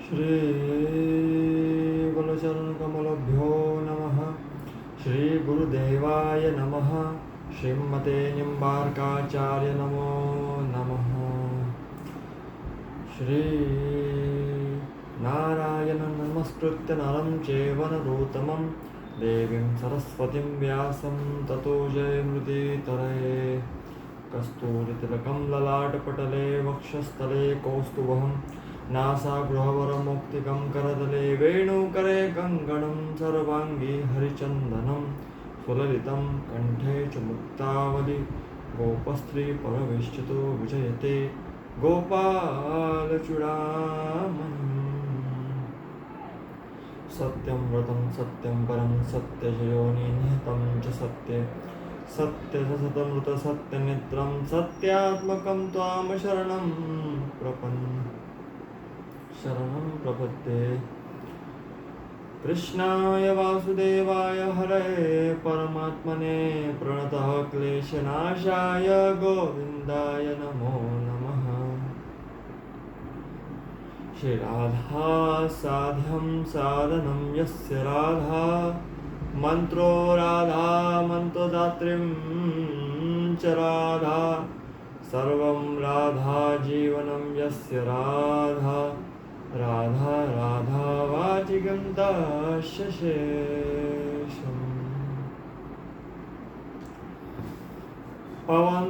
श्री गुरुचरणकमलभ्यो नमः। श्री गुरुदेवाय नमः। श्रीमते निम्बार्काचार्य नमो नमः। श्री नारायणं नमस्कृत्य नरं चैव नरोत्तमं देवीं सरस्वतीं व्यासं ततो जयमुदीरये। कस्तूरितिलकं ललाटपटले वक्षस्थले कौस्तुभं नासागृहवरमौक्तिकं करतले वेणुकरे कङ्कणं सर्वाङ्गी हरिचन्दनं सुललितं कण्ठे च मुक्तावली गोपस्त्रीपरवेष्टितो विजयते गोपालचूडामणिम्। सत्यं व्रतं सत्यं परं सत्यजयोनि निहितं च सत्ये सत्यसतमृतसत्यनित्रं सत्यात्मकं त्वां शरणं प्रपद्ये। कृष्णाय वासुदेवाय हरये परमात्मने प्रणतः क्लेशनाशाय गोविन्दाय नमो नमः। श्री राधा साध्यं साधनं यस्य राधा मंत्रो राधा मंत्रदात्रीं च राधा सर्वं राधा जीवनं यस्य राधा राधा राधा वाचिकं तस्य शेषम्। पवन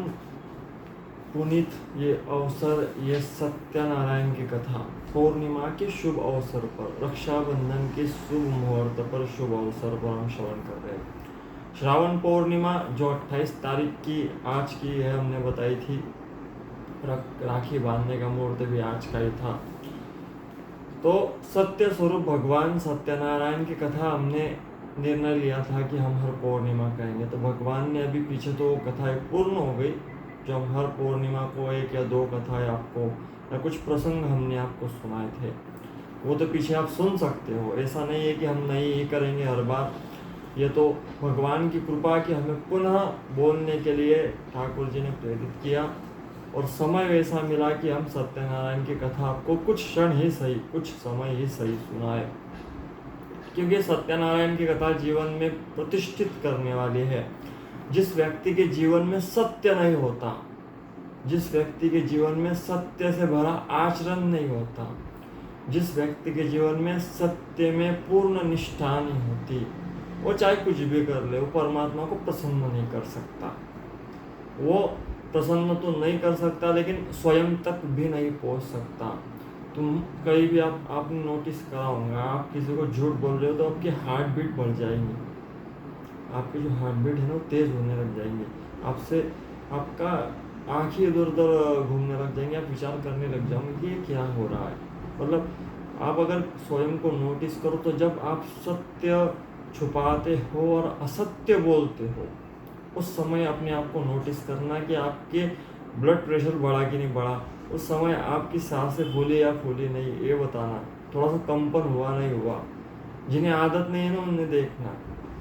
पुनीत ये अवसर, ये सत्यनारायण की कथा पूर्णिमा के शुभ अवसर पर, रक्षाबंधन के शुभ मुहूर्त पर, शुभ अवसर पर हम श्रवण कर रहे हैं। श्रावण पूर्णिमा जो 28 तारीख की आज की है, हमने बताई थी। राखी बांधने का मुहूर्त भी आज का ही था। तो सत्य स्वरूप भगवान सत्यनारायण की कथा हमने निर्णय लिया था कि हम हर पूर्णिमा कहेंगे। तो भगवान ने अभी पीछे तो कथाएं पूर्ण हो गई, जो हम हर पूर्णिमा को 1 या 2 कथाएं आपको या कुछ प्रसंग हमने आपको सुनाए थे, वो तो पीछे आप सुन सकते हो। ऐसा नहीं है कि हम नहीं ही करेंगे हर बार। ये तो भगवान की कृपा कि हमें पुनः बोलने के लिए ठाकुर जी ने प्रेरित किया और समय वैसा मिला कि हम सत्यनारायण की कथा आपको कुछ क्षण ही सही, कुछ समय ही सही सुनाए। क्योंकि सत्यनारायण की कथा जीवन में प्रतिष्ठित करने वाली है। जिस व्यक्ति के जीवन में सत्य नहीं होता, जिस व्यक्ति के जीवन में सत्य से भरा आचरण नहीं होता, जिस व्यक्ति के जीवन में सत्य में पूर्ण निष्ठा नहीं होती, वो चाहे कुछ भी कर ले, वो परमात्मा को प्रसन्न नहीं कर सकता। वो प्रसन्न तो नहीं कर सकता, लेकिन स्वयं तक भी नहीं पहुंच सकता। तुम कहीं भी आपने नोटिस करा होगा, आप किसी को झूठ बोल रहे हो तो आपकी हार्ट बीट बढ़ जाएगी, आपकी जो हार्ट बीट है ना वो तेज होने लग जाएंगे, आपसे आपका आँखें इधर उधर घूमने लग जाएंगे, आप विचार करने लग जाओगे कि ये क्या हो रहा है। मतलब आप अगर स्वयं को नोटिस करो तो जब आप सत्य छुपाते हो और असत्य बोलते हो, उस समय अपने आप को नोटिस करना कि आपके ब्लड प्रेशर बढ़ा कि नहीं बढ़ा, उस समय आपकी सांसें फूली या फूली नहीं, ये बताना, थोड़ा सा कंपन हुआ नहीं हुआ। जिन्हें आदत नहीं है ना उन्हें देखना,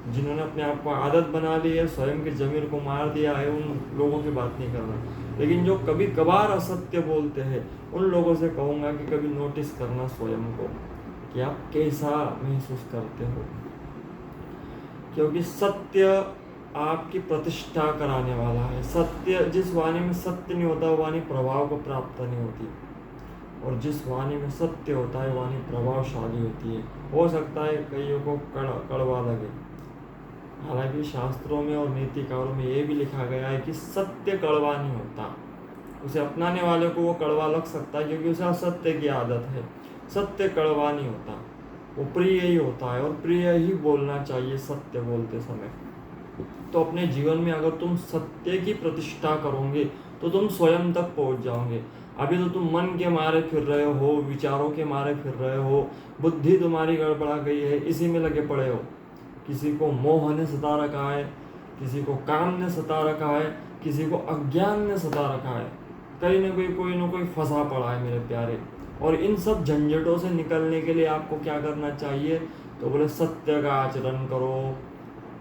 जिन्होंने अपने आप को आदत बना ली है, स्वयं के जमीर को मार दिया है, उन लोगों की बात नहीं करना। लेकिन जो कभी कभार असत्य बोलते हैं, उन लोगों से कहूँगा कि कभी नोटिस करना स्वयं को कि आप कैसा महसूस करते हो। क्योंकि सत्य आपकी प्रतिष्ठा कराने वाला है। सत्य, जिस वाणी में सत्य नहीं होता वो वाणी प्रभाव को प्राप्त नहीं होती, और जिस वाणी में सत्य होता है वाणी प्रभावशाली होती है। हो सकता है कईयों को कड़वा लगे, हालांकि शास्त्रों में और नीतिकारों में ये भी लिखा गया है कि सत्य कड़वा नहीं होता। उसे अपनाने वाले को वो कड़वा लग सकता है क्योंकि उसे असत्य की आदत है। सत्य कड़वा नहीं होता, वो प्रिय ही होता है, और प्रिय ही बोलना चाहिए सत्य बोलते समय। तो अपने जीवन में अगर तुम सत्य की प्रतिष्ठा करोगे तो तुम स्वयं तक पहुंच जाओगे। अभी तो तुम मन के मारे फिर रहे हो, विचारों के मारे फिर रहे हो, बुद्धि तुम्हारी गड़बड़ा गई है, इसी में लगे पड़े हो। किसी को मोह ने सता रखा है, किसी को काम ने सता रखा है, किसी को अज्ञान ने सता रखा है, कहीं ना कोई ना कोई फंसा पड़ा है मेरे प्यारे। और इन सब झंझटों से निकलने के लिए आपको क्या करना चाहिए? तो बोले सत्य का आचरण करो।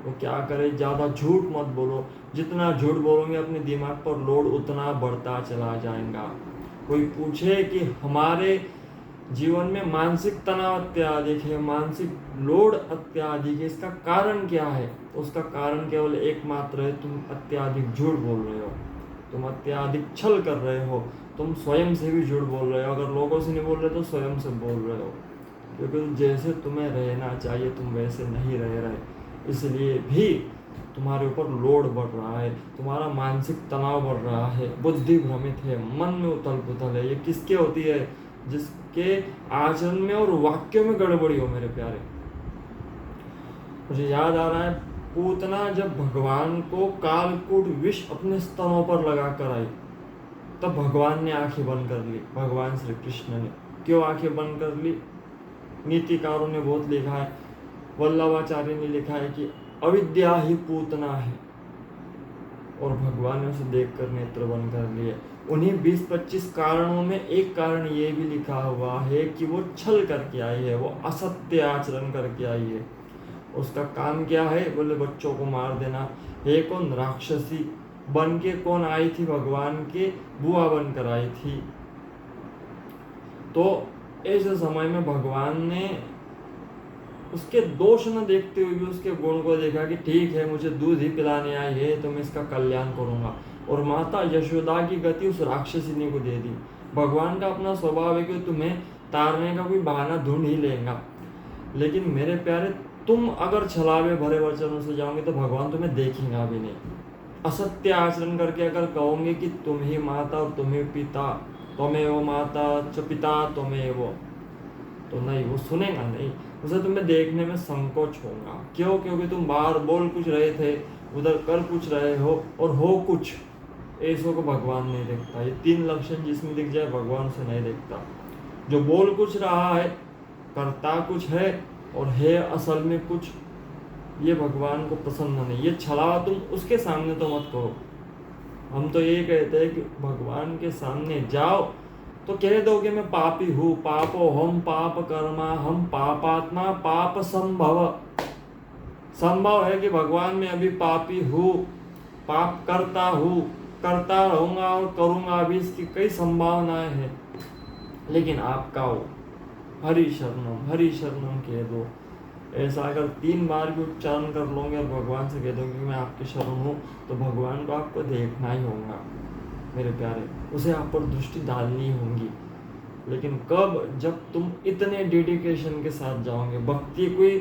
वो क्या करे? ज़्यादा झूठ मत बोलो। जितना झूठ बोलोगे अपने दिमाग पर लोड उतना बढ़ता चला जाएगा। कोई पूछे कि हमारे जीवन में मानसिक तनाव अत्याधिक है, मानसिक लोड अत्याधिक है। इसका कारण क्या है? उसका कारण केवल एकमात्र है, तुम अत्याधिक झूठ बोल रहे हो, तुम अत्याधिक छल कर रहे हो, तुम स्वयं से भी झूठ बोल रहे हो। अगर लोगों से नहीं बोल रहे तो स्वयं से बोल रहे हो, क्योंकि जैसे तुम्हें रहना चाहिए तुम वैसे नहीं रह रहे, इसलिए भी तुम्हारे ऊपर लोड बढ़ रहा है, तुम्हारा मानसिक तनाव बढ़ रहा है, बुद्धि भ्रमित है, मन में उथल पुथल है। ये किसके होती है? जिसके आचरण में और वाक्यों में गड़बड़ी हो मेरे प्यारे। मुझे याद आ रहा है, पूतना जब भगवान को कालकूट विष अपने स्तनों पर लगा कर आई, तब भगवान ने आंखें बंद कर ली। भगवान श्री कृष्ण ने क्यों आंखें बंद कर ली? नीतिकारों ने बहुत लिखा है, वल्लभाचार्य ने लिखा है कि अविद्या ही पूतना है, और भगवान ने उसे देखकर नेत्र बंद कर लिए। उन्हीं 20-25 कारणों में एक कारण ये भी लिखा हुआ है कि वो छल करके आई है, वो असत्य आचरण करके आई है। उसका काम क्या है? बोले बच्चों को मार देना। ये कौन? राक्षसी बन के कौन आई थी? भगवान के बुआ बनकर आई थी। तो ऐसे समय में भगवान ने उसके दोष न देखते हुए भी उसके गुण को देखा कि ठीक है, मुझे दूध ही पिलाने आई है तो मैं इसका कल्याण करूंगा, और माता यशोदा की गति उस राक्षसिनी को दे दी। भगवान का अपना स्वभाव है कि तुम्हें तारने का कोई बहाना ढूंढ ही लेगा, लेकिन मेरे प्यारे तुम अगर छलावे भरे वचनों से जाओगे तो भगवान तुम्हें देखेगा भी नहीं। असत्य आचरण करके अगर कहोगे कि तुम ही माता और तुम ही पिता, त्वमेव माता च पिता त्वमेव, तो नहीं, वो सुनेगा नहीं, उसे तुम्हें देखने में संकोच होगा। क्यों? क्योंकि तुम बाहर बोल कुछ रहे थे, उधर कर कुछ रहे हो, और हो कुछ। ऐसों को भगवान नहीं देखता। ये 3 लक्षण जिसमें दिख जाए भगवान से नहीं देखता। जो बोल कुछ रहा है, करता कुछ है, और है असल में कुछ, ये भगवान को पसंद नहीं। ये छलावा तुम उसके सामने तो मत करो। हम तो ये कहते हैं कि भगवान के सामने जाओ तो कह दो कि मैं पापी हूँ, पापो हम पाप कर्मा, हम पापात्मा पाप संभव। संभव है कि भगवान मैं अभी पापी हूँ, पाप करता हूँ, करता रहूंगा और करूंगा भी, इसकी कई संभावनाएं हैं, लेकिन आपका हो हरि शरणम कह दो। ऐसा अगर 3 बार भी उच्चारण कर लोगे और भगवान से कह दोगे कि मैं आपके शरण हूँ, तो भगवान को आपको देखना ही होगा मेरे प्यारे, उसे आप पर दृष्टि डालनी होगी। लेकिन कब? जब तुम इतने डेडिकेशन के साथ जाओगे। भक्ति कोई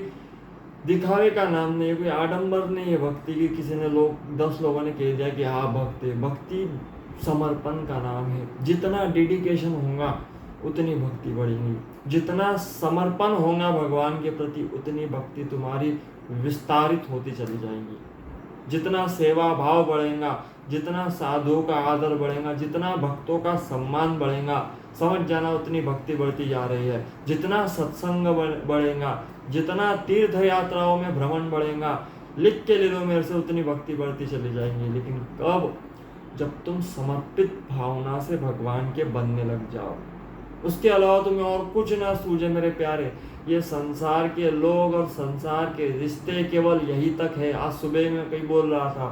दिखावे का नाम नहीं है, कोई आडंबर नहीं है भक्ति की। किसी ने 10 लोगों ने कह दिया कि हाँ भक्ति, भक्ति समर्पण का नाम है। जितना डेडिकेशन होगा उतनी भक्ति बढ़ेगी, जितना समर्पण होगा भगवान के प्रति उतनी भक्ति तुम्हारी विस्तारित होती चली जाएगी। जितना सेवा भाव बढ़ेगा, जितना साधुओं का आदर बढ़ेगा, जितना भक्तों का सम्मान बढ़ेगा, समझ जाना उतनी भक्ति बढ़ती जा रही है। जितना सत्संग बढ़ेगा, जितना तीर्थ यात्राओं में भ्रमण बढ़ेगा, लिख के ले लो मेरे से, उतनी भक्ति बढ़ती चली जाएंगी। लेकिन कब? जब तुम समर्पित भावना से भगवान के बनने लग जाओ। उसके अलावा तुम्हें और कुछ ना सूझे मेरे प्यारे। ये संसार के लोग और संसार के रिश्ते केवल यही तक है। आज सुबह में कहीं बोल रहा था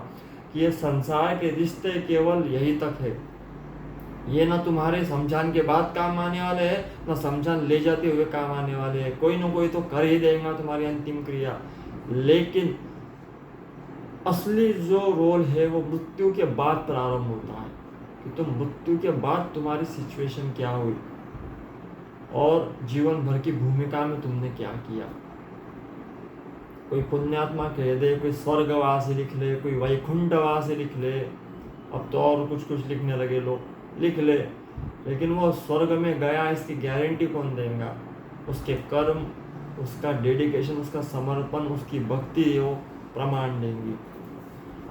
कि ये संसार के रिश्ते केवल यही तक है। ये ना तुम्हारे शमशान के बाद काम आने वाले हैं, ना शमशान ले जाते हुए काम आने वाले हैं। कोई ना कोई तो कर ही देगा तुम्हारी अंतिम क्रिया, लेकिन असली जो रोल है वो मृत्यु के बाद प्रारंभ होता है कि तुम मृत्यु के बाद तुम्हारी सिचुएशन क्या हुई और जीवन भर की भूमिका में तुमने क्या किया। कोई पुण्यात्मा कह दे, कोई स्वर्गवासी लिख ले, कोई वैकुंठवासी लिख ले, अब तो और कुछ कुछ लिखने लगे लोग, लिख ले, लेकिन वो स्वर्ग में गया इसकी गारंटी कौन देगा? उसके कर्म, उसका डेडिकेशन, उसका समर्पण, उसकी भक्ति वो प्रमाण देंगी।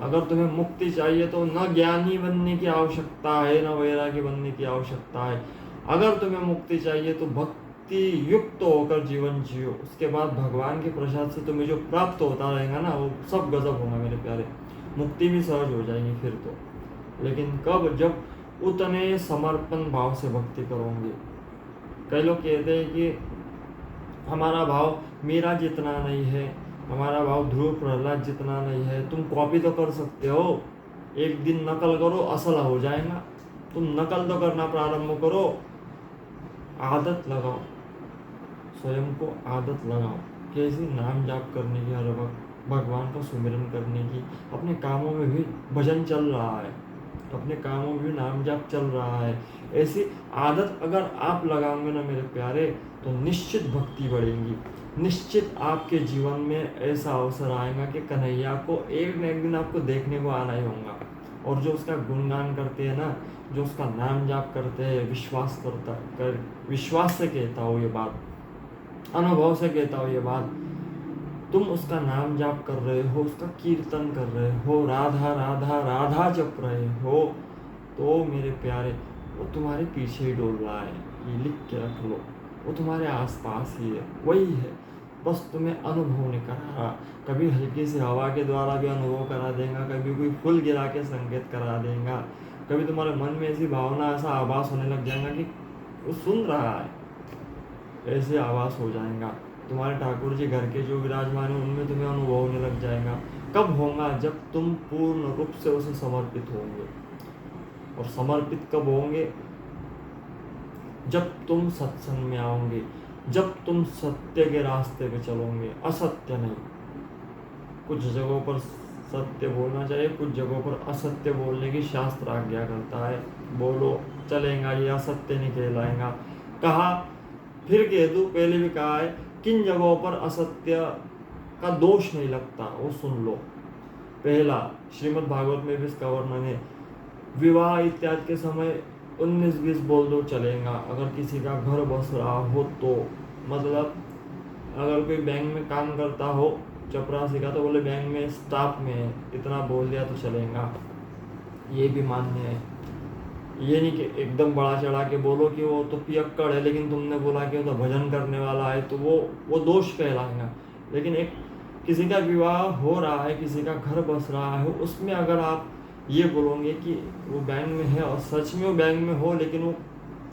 अगर तुम्हें मुक्ति चाहिए तो न ज्ञानी बनने की आवश्यकता है, न वैरागी बनने की आवश्यकता है। अगर तुम्हें मुक्ति चाहिए तो भक्ति युक्त होकर जीवन जियो। उसके बाद भगवान के प्रसाद से तुम्हें जो प्राप्त होता रहेगा ना, वो सब गजब होगा मेरे प्यारे। मुक्ति भी सहज हो जाएगी फिर तो। लेकिन कब? जब उतने समर्पण भाव से भक्ति करोगे। कई लोग कहते हैं कि हमारा भाव मीरा जितना नहीं है, हमारा भाव ध्रुव प्रहलाद जितना नहीं है। तुम कॉपी तो कर सकते हो, एक दिन नकल करो, असल हो जाएगा। तुम नकल तो करना प्रारंभ करो, आदत लगाओ। स्वयं को आदत लगाओ कैसी नाम जाप करने की, हर वक्त भगवान का सुमिरन करने की। अपने कामों में भी भजन चल रहा है, अपने कामों में भी नाम जाप चल रहा है। ऐसी आदत अगर आप लगाओगे ना मेरे प्यारे, तो निश्चित भक्ति बढ़ेगी। निश्चित आपके जीवन में ऐसा अवसर आएगा कि कन्हैया को एक न एक दिन आपको देखने को आना ही होगा। और जो उसका गुणगान करते हैं ना, जो उसका नाम जाप करते हैं, विश्वास से कहता हो ये बात, अनुभव से कहता हो ये बात, तुम उसका नाम जाप कर रहे हो, उसका कीर्तन कर रहे हो, राधा राधा राधा जप रहे हो, तो मेरे प्यारे वो तुम्हारे पीछे ही डोल रहा है। ये लिख के रख लो, वो तुम्हारे आसपास ही है, वही है, बस तुम्हें अनुभव नहीं करा रहा। कभी हल्की सी हवा के द्वारा भी अनुभव करा देगा, कभी कोई फूल गिरा के संकेत करा देगा, कभी तुम्हारे मन में ऐसी भावना, ऐसा आभास होने लग जाएगा कि वो सुन रहा है, ऐसे आभास हो जाएगा। तुम्हारे ठाकुर जी घर के जो विराजमान है उनमें तुम्हें अनुभव होने लग जाएगा। कब होगा? जब तुम पूर्ण रूप से उसे समर्पित होंगे। और समर्पित कब होंगे? जब तुम सत्संग में आओगे, जब तुम सत्य के रास्ते पे चलोगे, असत्य नहीं। कुछ जगहों पर सत्य बोलना चाहिए, कुछ जगहों पर असत्य बोलने की शास्त्र आज्ञा करता है। बोलो, चलेगा, ये असत्य नहीं कहलाएगा। कहा, फिर कह दूं, पहले भी कहा है, किन जगहों पर असत्य का दोष नहीं लगता वो सुन लो। पहला, श्रीमद् भागवत में भी इसका वर्णन है, विवाह इत्यादि के समय 19-20 बोल दो चलेगा। अगर किसी का घर बस रहा हो तो, मतलब अगर कोई बैंक में काम करता हो, चपरासी का, तो बोले बैंक में स्टाफ में इतना बोल दिया तो चलेगा, ये भी मान्य है। ये नहीं कि एकदम बड़ा चढ़ा के बोलो कि वो तो पियक्कड़ है, लेकिन तुमने बोला कि वो तो भजन करने वाला है, तो वो दोष कहलाएगा। लेकिन एक किसी का विवाह हो रहा है, किसी का घर बस रहा है, उसमें अगर आप ये बोलोगे कि वो बैंक में है और सच में वो बैंक में हो, लेकिन वो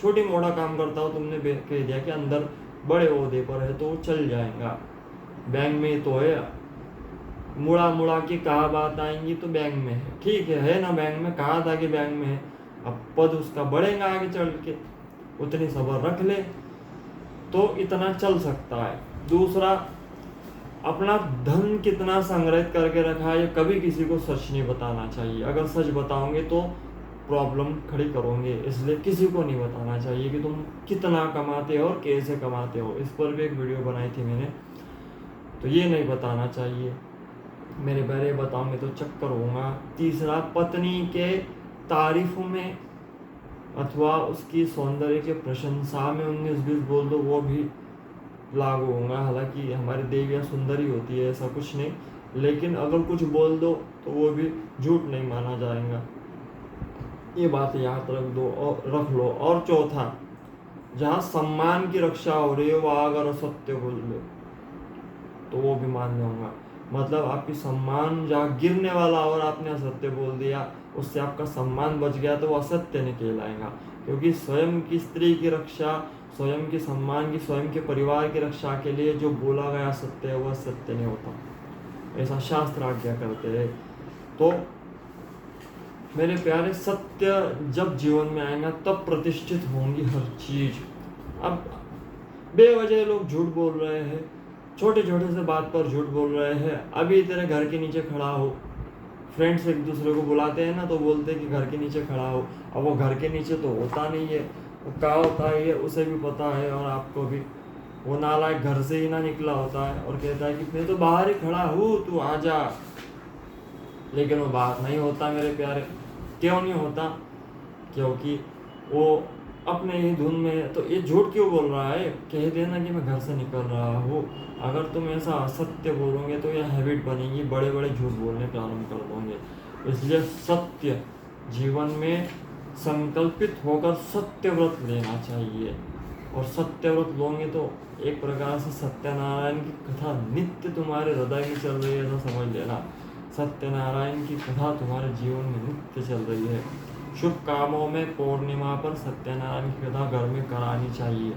छोटी मोटा काम करता हो, तुमने कह दिया कि अंदर बड़े ओहदे पर है, तो वो चल जाएगा। बैंक में तो है, मुड़ा मुड़ा के कहा बात आएंगी तो बैंक में है, ठीक है ना, बैंक में कहा था कि बैंक में है, अब पद उसका बढ़ेगा आगे चल के, उतनी सब्र रख ले तो इतना चल सकता है। दूसरा, अपना धन कितना संग्रहित करके रखा है, ये कभी किसी को सच नहीं बताना चाहिए। अगर सच बताओगे तो प्रॉब्लम खड़ी करोगे, इसलिए किसी को नहीं बताना चाहिए कि तुम कितना कमाते हो और कैसे कमाते हो। इस पर भी एक वीडियो बनाई थी मैंने, तो ये नहीं बताना चाहिए मेरे बारे, बताओगे तो चक्कर होगा। तीसरा, पत्नी के तारीफों में अथवा उसकी सौंदर्य के प्रशंसा में 19-20 बोल दो, वो भी लागू होगा। हालांकि हमारी देवियाँ सुंदरी होती है, ऐसा कुछ नहीं, लेकिन अगर कुछ बोल दो तो वो भी झूठ नहीं माना जाएगा। ये बात याद रख लो। और चौथा, जहाँ सम्मान की रक्षा हो रही है वहाँ अगर असत्य बोल दो तो वो भी मान्य होगा। मतलब आपकी सम्मान जहाँ गिरने वाला और आपने असत्य बोल दिया, उससे आपका सम्मान बच गया, तो वो असत्य नहीं कहलाएगा। क्योंकि स्वयं की स्त्री की रक्षा, स्वयं के सम्मान की, स्वयं के परिवार की रक्षा के लिए जो बोला गया सत्य है वह सत्य नहीं होता, ऐसा शास्त्र आज्ञा करते हैं। तो मेरे प्यारे, सत्य जब जीवन में आएगा तब प्रतिष्ठित होंगी हर चीज। अब बेवजह लोग झूठ बोल रहे हैं, छोटे छोटे से बात पर झूठ बोल रहे हैं। अभी तेरे घर के नीचे खड़ा हो, फ्रेंड्स एक दूसरे को बुलाते हैं ना, तो बोलते हैं कि घर के नीचे खड़ा हो। अब वो घर के नीचे तो होता नहीं है, वो कहाँ होता है ये उसे भी पता है और आपको भी। वो नालायक घर से ही ना निकला होता है और कहता है कि मैं तो बाहर ही खड़ा हूँ, तू आ जा, लेकिन वो बाहर नहीं होता मेरे प्यारे। क्यों नहीं होता? क्योंकि वो अपने ही धुन में। तो ये झूठ क्यों बोल रहा है? कह देना कि मैं घर से निकल रहा हूँ। अगर तुम ऐसा असत्य बोलोगे तो यह हैबिट बनेगी, बड़े बड़े झूठ बोलने प्रारंभ कर दोगे। इसलिए सत्य जीवन में संकल्पित होकर सत्य व्रत लेना चाहिए। और सत्य व्रत लोगे तो एक प्रकार से सत्यनारायण की कथा नित्य तुम्हारे हृदय में चल रही है, ऐसा समझ लेना। सत्यनारायण की कथा तुम्हारे जीवन में नित्य चल रही है। शुभ कामों में पूर्णिमा पर सत्यनारायण की कथा घर में करानी चाहिए।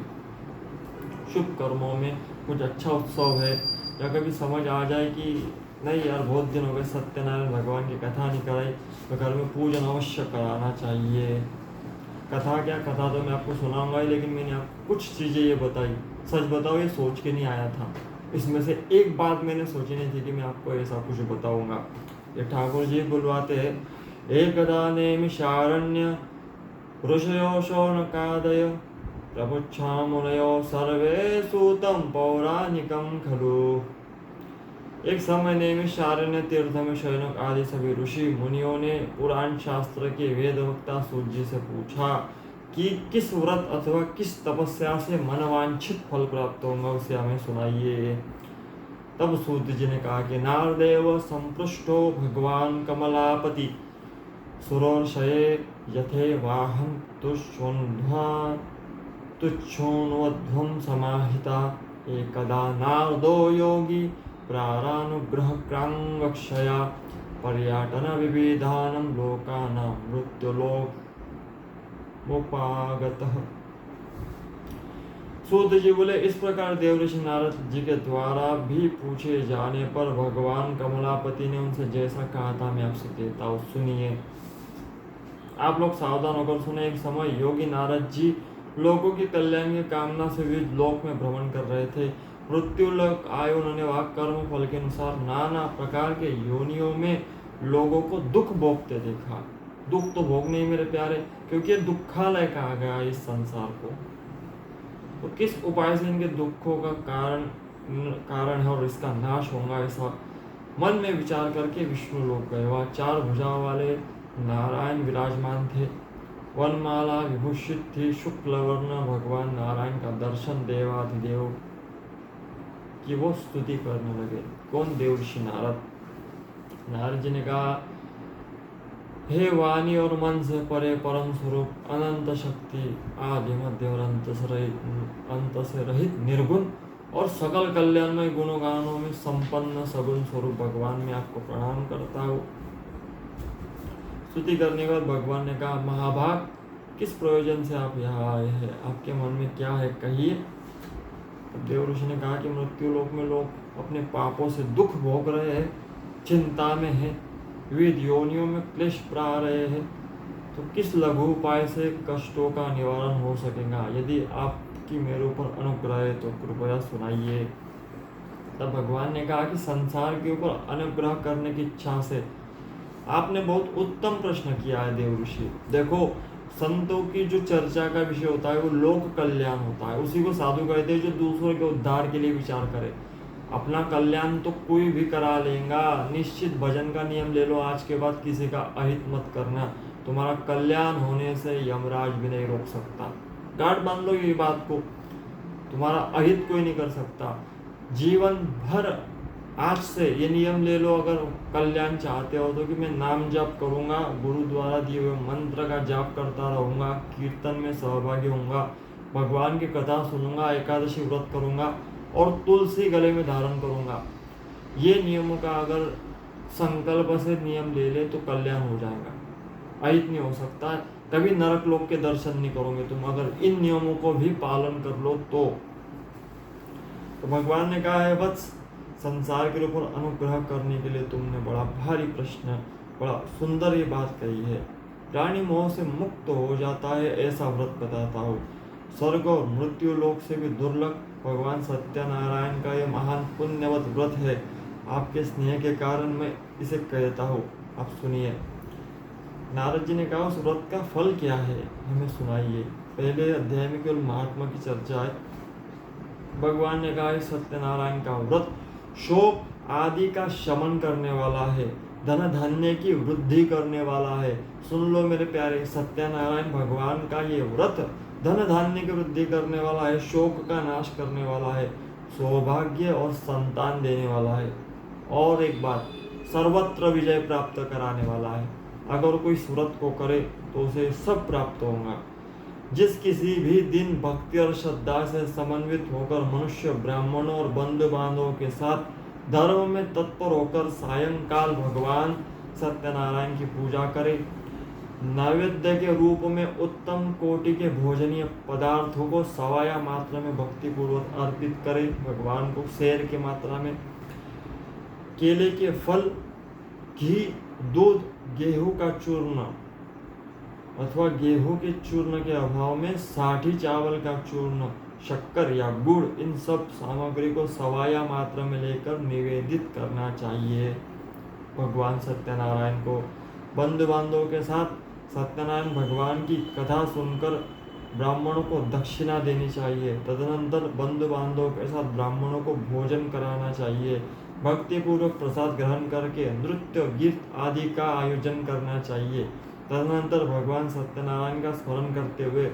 शुभ कर्मों में कुछ अच्छा उत्सव है, या कभी समझ आ जाए कि नहीं यार बहुत दिन हो गए सत्यनारायण भगवान की कथा नहीं कराई, तो घर में पूजन अवश्य कराना चाहिए। कथा क्या, कथा तो मैं आपको सुनाऊंगा ही, लेकिन मैंने आपको कुछ चीज़ें ये बताई। सच बताओ, ये सोच के नहीं आया था। इसमें से एक बात मैंने सोची नहीं थी कि मैं आपको ऐसा कुछ बताऊंगा। ये ठाकुर जी बुलवाते हैं, एकदा नेमिषारण्य ऋषयो शौनकादय प्रपुच्छा मुनयो सर्वे सूतं पौराणिकं खलु। एक समय नैमिषारण्य तीर्थ में शौनक आदि सभी ऋषि मुनियों ने पुराण शास्त्र के वेद वक्ता सूत जी से पूछा कि किस व्रत अथवा किस तपस्या से मनवांछित फल प्राप्त होगा, उसे हमें सुनाइए। तब सूत जी ने कहा कि नारदेव संपृष्टो भगवान कमलापति सुरोर्षये यथे वाहन तुच्छोन्वध्वं समाहिता एकदा नारदो योगी प्रारानुग्रहक्राङ्गक्षया पर्यटन विविधानं लोकानां मृत्युलोकोपागतः। सूत जी बोले, इस प्रकार देवऋषि नारद जी के द्वारा भी पूछे जाने पर भगवान कमलापति ने उनसे जैसा कहा था मैं आपसे कहता हूँ, सुनिए। आप लोग सावधान होकर सुने। एक समय योगी नारद जी लोगों की कल्याण की कामना से विविध लोक में भ्रमण कर रहे थे। मृत्यु लोक आए उन्होंने वहां कर्म फल के अनुसार नाना प्रकार के योनियों में लोगों को दुख भोगते देखा। दुख तो भोगने ही मेरे प्यारे, क्योंकि ये दुखालय कहा गया इस संसार को। तो किस उपाय से इनके दुखों का कारण है और इसका नाश होगा, ऐसा मन में विचार करके विष्णु लोक गए। वहाँ 4 भुजाओं वाले नारायण विराजमान थे। वनमाला विभूषित थी। शुक्ल वर्ण भगवान नारायण का दर्शन देवाधिदेव कि वो स्तुति करने लगे। कौन? देवर्षि नारद। नारद जी ने कहा, हे वाणी और मन से परे परम स्वरूप अनंत शक्ति आदि मध्य और अंत से रहित निर्गुण और सकल कल्याणमय गुणों गानों में संपन्न सगुण स्वरूप भगवान में आपको प्रणाम करता हूँ। स्तुति करने के बाद भगवान ने कहा, महाभाग किस प्रयोजन से आप यहाँ आए हैं? आपके मन में क्या है, कहिए। देवऋषि ने कहा कि मृत्यु लोक में लोग अपने पापों से दुख भोग रहे हैं, चिंता में हैं, विविध योनियों में क्लेश पा रहे हैं। तो किस लघु उपाय से कष्टों का निवारण हो सकेगा? यदि आपकी मेरे ऊपर अनुग्रह है तो कृपया सुनाइए। तब भगवान ने कहा कि संसार के ऊपर अनुग्रह करने की इच्छा से आपने बहुत उत्तम प्रश्न किया है देवऋषि। देखो, संतों की जो चर्चा का विषय होता है वो लोक कल्याण होता है। उसी को साधु कहते हैं जो दूसरों के उद्धार के लिए विचार करे। अपना कल्याण तो कोई भी करा लेगा। निश्चित भजन का नियम ले लो, आज के बाद किसी का अहित मत करना। तुम्हारा कल्याण होने से यमराज भी नहीं रोक सकता। गांठ बांध लो ये बात को, तुम्हारा अहित कोई नहीं कर सकता। जीवन भर आज से ये नियम ले लो, अगर कल्याण चाहते हो तो, कि मैं नाम जाप करूंगा, गुरु द्वारा दिए हुए मंत्र का जाप करता रहूंगा, कीर्तन में सहभागी होऊंगा, भगवान की कथा सुनूंगा, एकादशी व्रत करूंगा और तुलसी गले में धारण करूंगा। ये नियमों का अगर संकल्प से नियम ले ले तो कल्याण हो जाएगा। अहित नहीं हो सकता। कभी नरक लोक के दर्शन नहीं करोगे तुम, अगर इन नियमों को भी पालन कर लो तो भगवान ने कहा है, वत्स संसार के ऊपर अनुग्रह करने के लिए तुमने बड़ा भारी प्रश्न, बड़ा सुंदर ये बात कही है। प्राणी मोह से मुक्त हो जाता है ऐसा व्रत बताता हूँ। स्वर्ग और मृत्यु लोक से भी दुर्लभ भगवान सत्यनारायण का ये महान पुण्यवत व्रत है। आपके स्नेह के कारण मैं इसे कहता हूँ, आप सुनिए। नारद जी ने कहा, उस व्रत का फल क्या है, हमें सुनाइए। पहले अध्याय में केवल महात्मा की चर्चा है। भगवान ने कहा, सत्यनारायण का व्रत शोक आदि का शमन करने वाला है, धन धान्य की वृद्धि करने वाला है। सुन लो मेरे प्यारे, सत्यनारायण भगवान का ये व्रत धन धान्य की वृद्धि करने वाला है, शोक का नाश करने वाला है, सौभाग्य और संतान देने वाला है, और एक बात, सर्वत्र विजय प्राप्त कराने वाला है। अगर कोई इस व्रत को करे तो उसे सब प्राप्त होगा। जिस किसी भी दिन भक्ति और श्रद्धा से समन्वित होकर मनुष्य ब्राह्मणों और बंधु बांधवों के साथ धर्म में तत्पर होकर सायंकाल भगवान सत्यनारायण की पूजा करे, नैवेद्य के रूप में उत्तम कोटि के भोजनीय पदार्थों को सवाया मात्रा में भक्ति पूर्वक अर्पित करे भगवान को, शेर की मात्रा में, केले के फल, घी, दूध, गेहूं का चूर्ण अथवा गेहूं के चूर्ण के अभाव में साठी चावल का चूर्ण, शक्कर या गुड़, इन सब सामग्री को सवाया मात्रा में लेकर निवेदित करना चाहिए भगवान सत्यनारायण को। बंधु बांधवों के साथ सत्यनारायण भगवान की कथा सुनकर ब्राह्मणों को दक्षिणा देनी चाहिए। तदनंतर बंधु बांधवों के साथ ब्राह्मणों को भोजन कराना चाहिए। भक्ति पूर्वक प्रसाद ग्रहण करके नृत्य गीत आदि का आयोजन करना चाहिए। तदनंतर भगवान सत्यनारायण का स्मरण करते हुए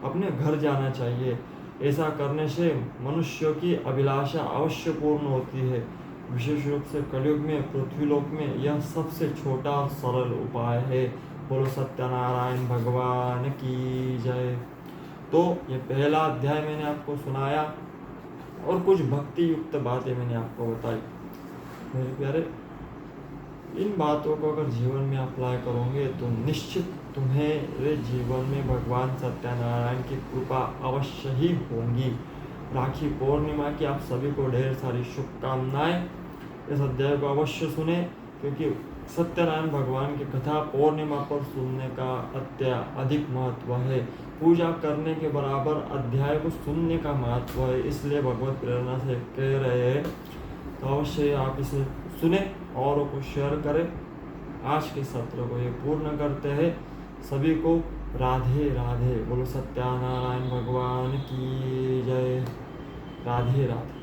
अपने घर जाना चाहिए। ऐसा करने से मनुष्यों की अभिलाषा अवश्य पूर्ण होती है। विशेष रूप से कलयुग में, पृथ्वीलोक में यह सबसे छोटा और सरल उपाय है। बोलो सत्यनारायण भगवान की जय। तो ये पहला अध्याय मैंने आपको सुनाया और कुछ भक्ति युक्त बातें मैंने आपको बताई। मेरे प्यारे, इन बातों को अगर जीवन में अप्लाई करोगे तो निश्चित तुम्हारे जीवन में भगवान सत्यनारायण की कृपा अवश्य ही होगी। राखी पूर्णिमा की आप सभी को ढेर सारी शुभकामनाएं। इस अध्याय को अवश्य सुने, क्योंकि सत्यनारायण भगवान की कथा पूर्णिमा पर सुनने का अधिक महत्व है। पूजा करने के बराबर अध्याय को सुनने का महत्व है, इसलिए भगवत प्रेरणा से कह रहे हैं। तो अवश्य आप इसे सुने, औरों को शेयर करें। आज के सत्र को ये पूर्ण करते हैं। सभी को राधे राधे। बोलो सत्यनारायण भगवान की जय। राधे राधे।